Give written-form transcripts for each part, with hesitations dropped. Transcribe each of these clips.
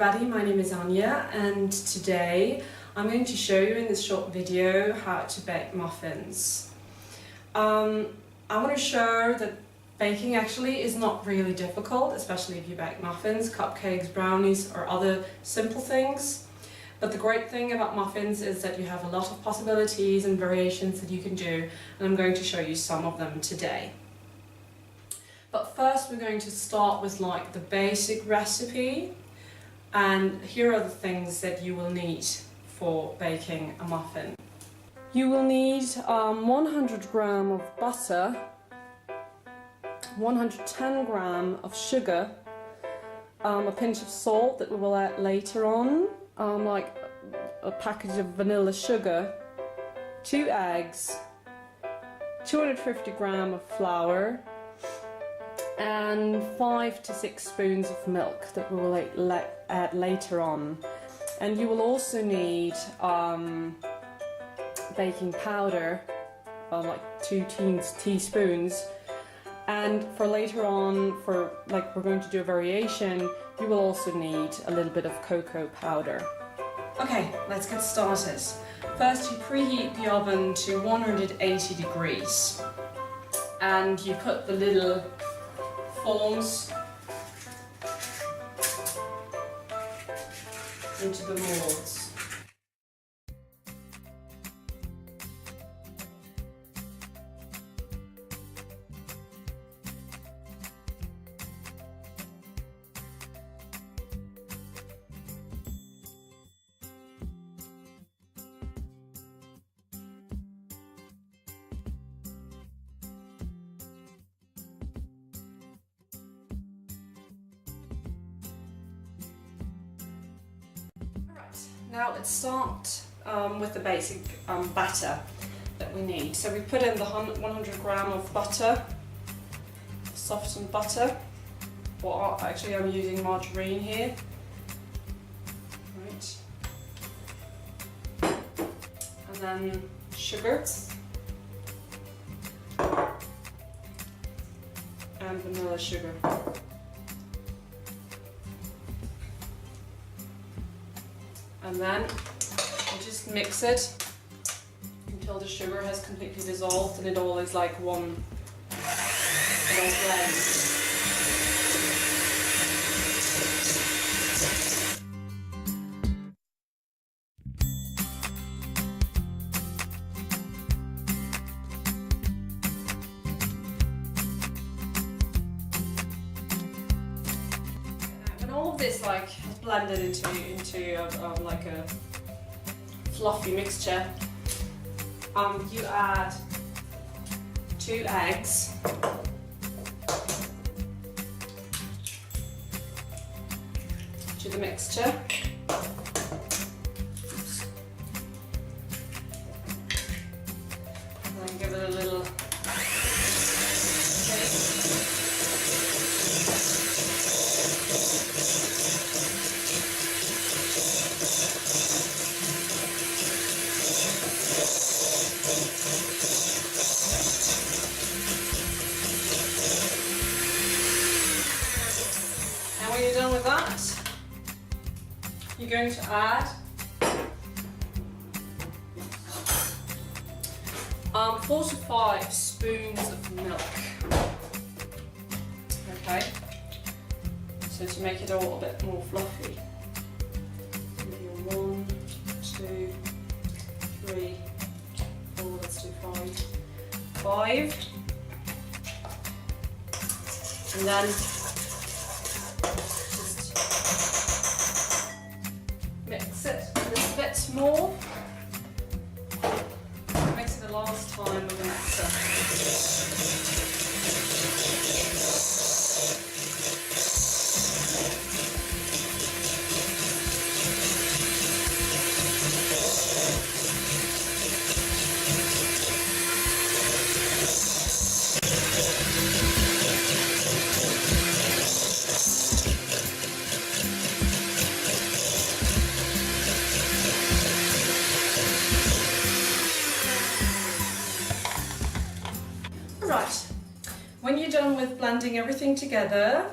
everybody, my name is Anya and today I'm going to show you in this short video how to bake muffins. I want to show that baking actually is not really difficult, especially if you bake muffins, cupcakes, brownies or other simple things. But the great thing about muffins is that you have a lot of possibilities and variations that you can do, and I'm going to show you some of them today. But first we're going to start with like the basic recipe, and here are the things that you will need for baking a muffin. You will need 100 gram of butter, 110 gram of sugar, a pinch of salt that we will add later on, like a package of vanilla sugar, 2 eggs, 250 gram of flour, and 5 to 6 spoons of milk that we will add later on. And you will also need baking powder, like 2 teaspoons. And for later on, for like we're going to do a variation, you will also need a little bit of cocoa powder. Okay, let's get started. First you preheat the oven to 180 degrees and you put the little forms into the molds. Now let's start with the basic batter that we need. So we put in the 100 gram of butter, softened butter, or actually I'm using margarine here. Right. And then sugar and vanilla sugar. And then you just mix it until the sugar has completely dissolved and it all is like one blend. When all of this like is blended into like a fluffy mixture, you add 2 eggs, to the mixture. And then give it a little shake. And when you're done with that, you're going to add 4 to 5 spoons of milk. Okay, so to make it all a bit more fluffy. Maybe 1, 2, 3, 4, let's do 5. And then just mix it a little bit more. Mix it the last time with a mixer. Right, when you're done with blending everything together,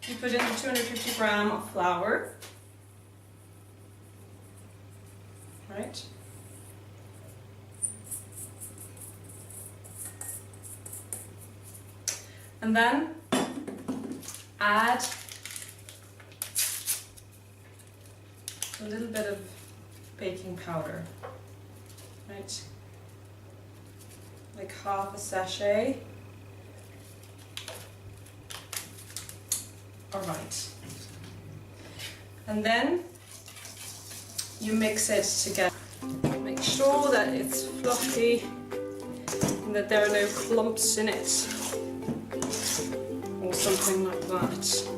you put in the 250 gram of flour, right? And then add a little bit of baking powder, right? Like half a sachet. All right. And then you mix it together. Make sure that it's fluffy and that there are no clumps in it or something like that.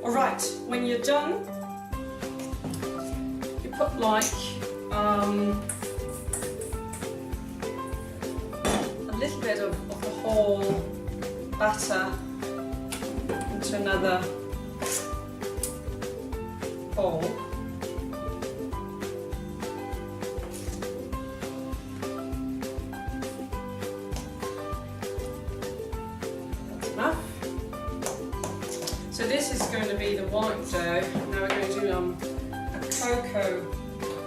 All right, when you're done, you put like a little bit of the whole batter into another bowl. That's enough. So this is going to be the white dough. Now we're going to do a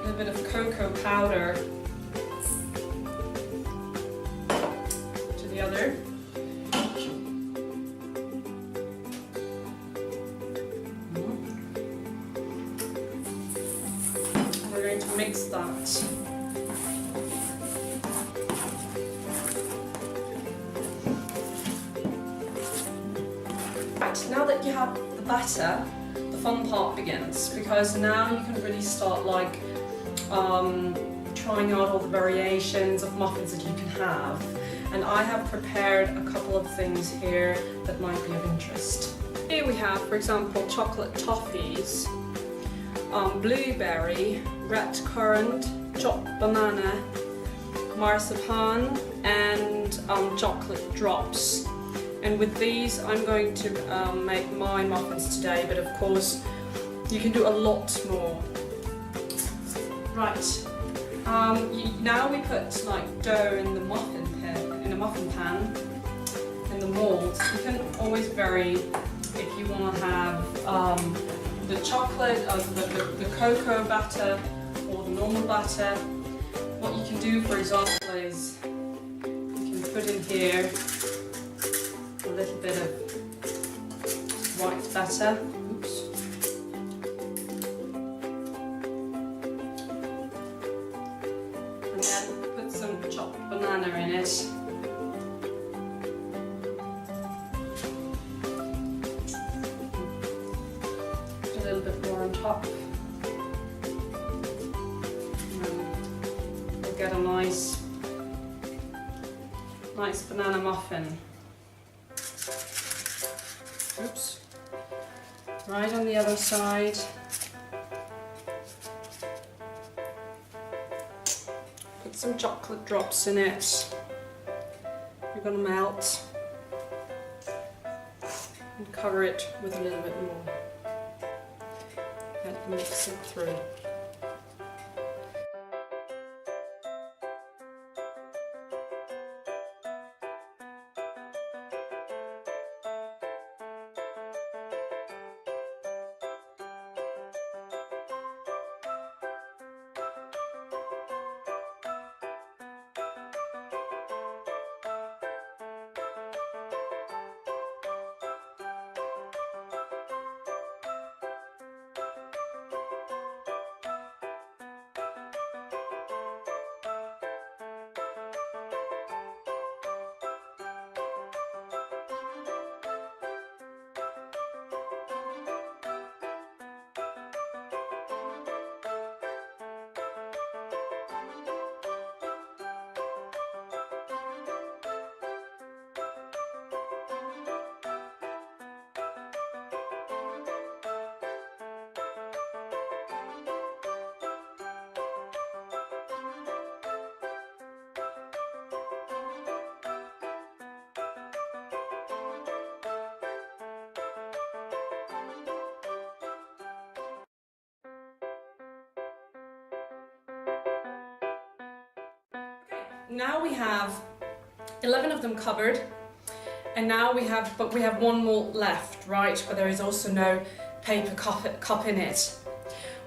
little bit of cocoa powder to the other. And we're going to mix that. Right, now that you have the batter, the fun part begins, because now you can really start like trying out all the variations of muffins that you can have. And I have prepared a couple of things here that might be of interest. Here we have, for example, chocolate toffees, blueberry, red currant, chopped banana, marzipan, and chocolate drops. And with these I'm going to make my muffins today, but of course you can do a lot more. Right, now we put like dough in the muffin pan, in the mold. You can always vary if you want to have the chocolate, the cocoa batter or the normal batter. What you can do, for example, is you can put in here a little bit of white batter. Oops. And then put some chopped banana in it. Put a little bit more on top. And you'll get a nice banana muffin. Oops. Right on the other side. Put some chocolate drops in it. You're going to melt. And cover it with a little bit more. And mix it through. Now we have 11 of them covered, And now we have one more left, right? But there is also no paper cup in it.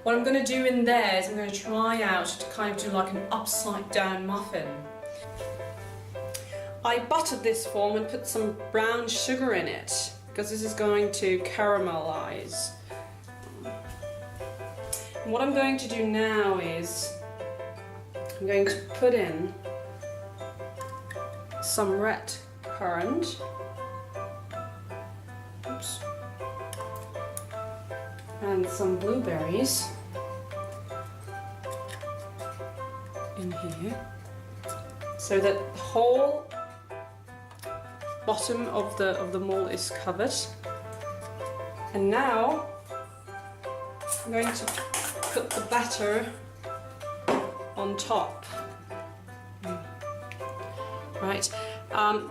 What I'm going to do in there is I'm going to try out to kind of do like an upside down muffin. I buttered this form and put some brown sugar in it because this is going to caramelize. And what I'm going to do now is I'm going to put in some red currant. Oops. And some blueberries in here, so that the whole bottom of the mold is covered. And now I'm going to put the batter on top. Right.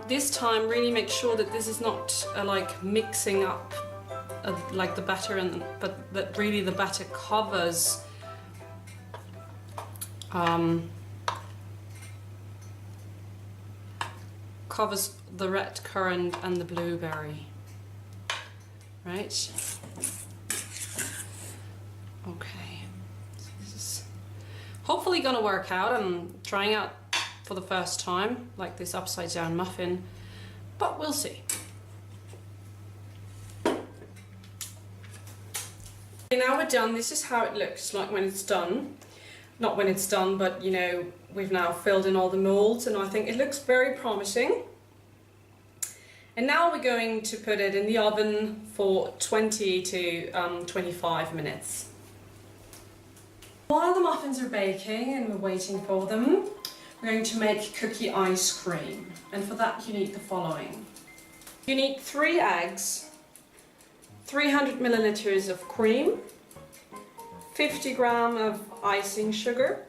This time, really make sure that this is not like mixing up like the batter, but that really the batter covers covers the red currant and the blueberry. Right? Okay. This is hopefully gonna work out. I'm trying out for the first time, like this upside down muffin, but we'll see. Now we're done. This is how it looks like when it's done. Not when it's done, but you know, we've now filled in all the molds and I think it looks very promising. And now we're going to put it in the oven for 20 to 25 minutes. While the muffins are baking and we're waiting for them, we're going to make cookie ice cream. And for that you need the following. You need 3 eggs, 300 milliliters of cream, 50 grams of icing sugar,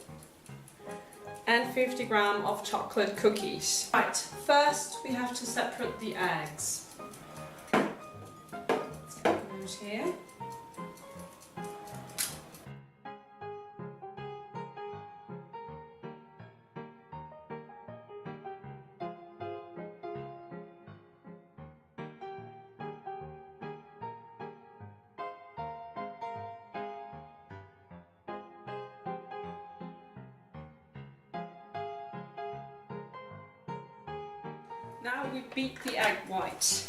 and 50 grams of chocolate cookies. Right, first we have to separate the eggs. Let's get those here. Now we beat the egg white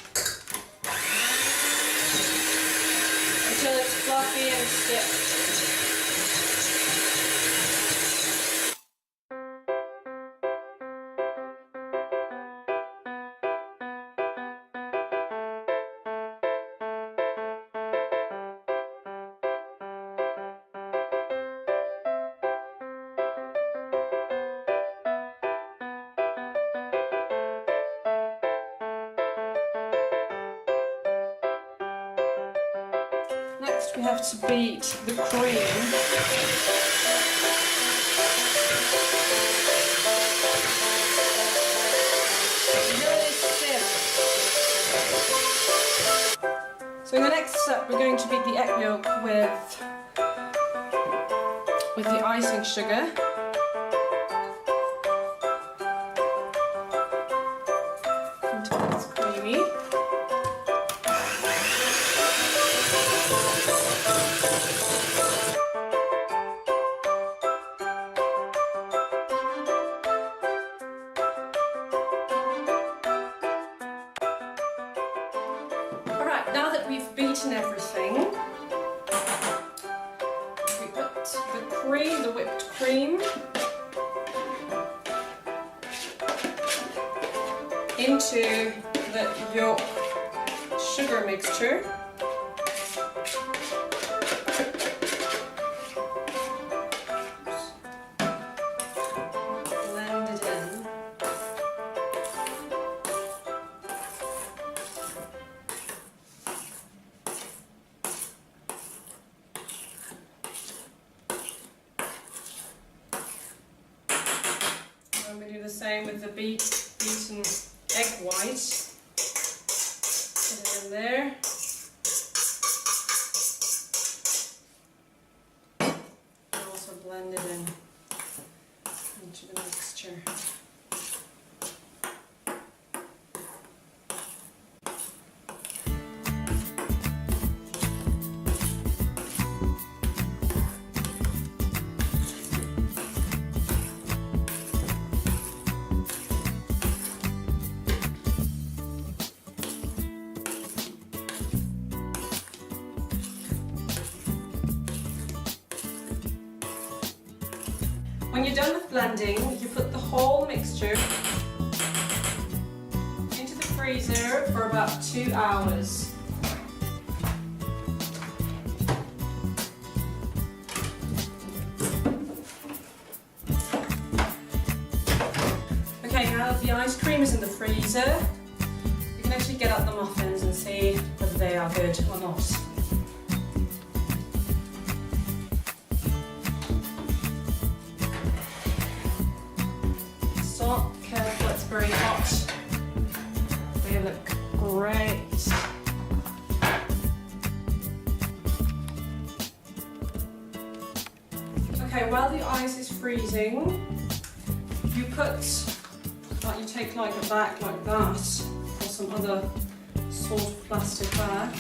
until it's fluffy and stiff. Next we have to beat the cream. Really stiff. So in the next step we're going to beat the egg yolk with the icing sugar. Until it's creamy. Now that we've beaten everything, we put the cream, the whipped cream, into the yolk sugar mixture. Blend it in. And we do the same with the beaten egg white. Put it in there. And also blend it in into the mixture. When you're done with blending, you put the whole mixture into the freezer for about 2 hours. Okay, now that the ice cream is in the freezer, you can actually get out the muffins and see whether they are good or not. Stop, careful, it's very hot. They look great. Okay, while the ice is freezing, you take like a bag like that, or some other sort of plastic bag,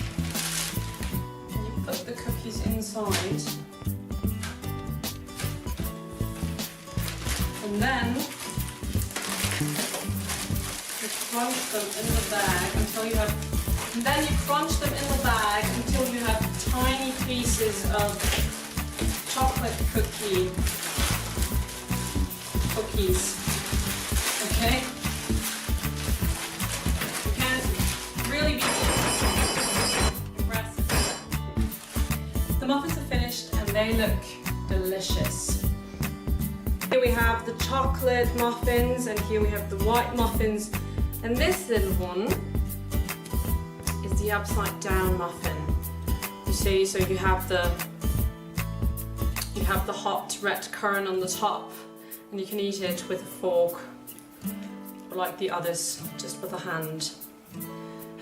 and you put the cookies inside, and then you crunch them in the bag until you have, and then you crunch them in the bag until you have tiny pieces of chocolate cookies. Okay? You can't really be aggressive. The muffins are finished and they look delicious. Here we have the chocolate muffins and here we have the white muffins, and this little one is the upside down muffin. You see, so you have the hot red currant on the top, and you can eat it with a fork, or like the others, just with a hand.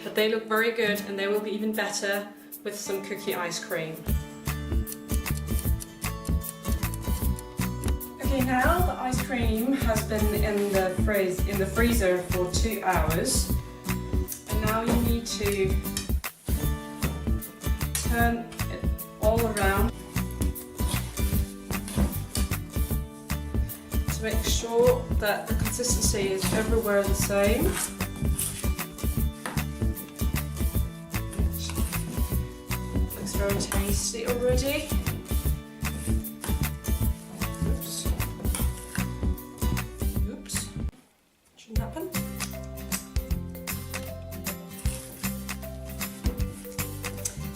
But they look very good, and they will be even better with some cookie ice cream. Okay, now the ice cream has been in the freezer for 2 hours, and now you need to turn it all around to make sure that the consistency is everywhere the same. Looks very tasty already. Oops. Shouldn't happen.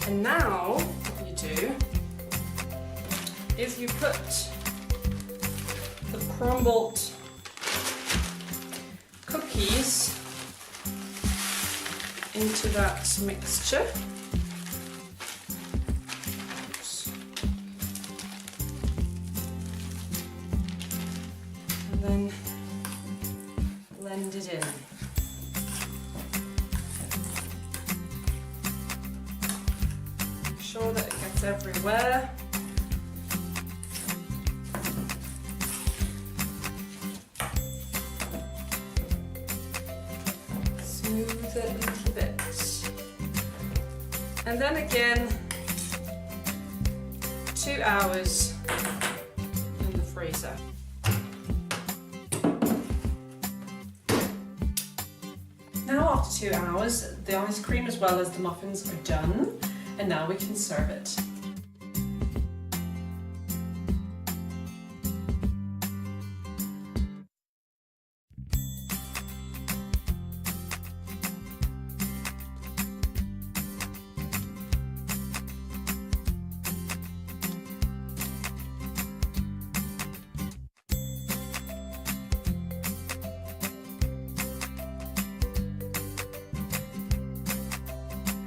And now what you do is you put the crumbled cookies into that mixture. Oops. And then blend it in. Make sure that it gets everywhere. Smooth it a little bit. And then again, 2 hours in the freezer. Now after 2 hours, the ice cream as well as the muffins are done, and now we can serve it.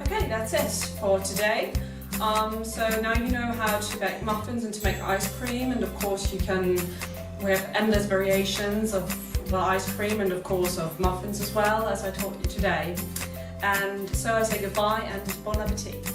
Okay, that's it for today. So now you know how to bake muffins and to make ice cream, and of course we have endless variations of the ice cream and of course of muffins as well, as I taught you today. And so I say goodbye and bon appetit.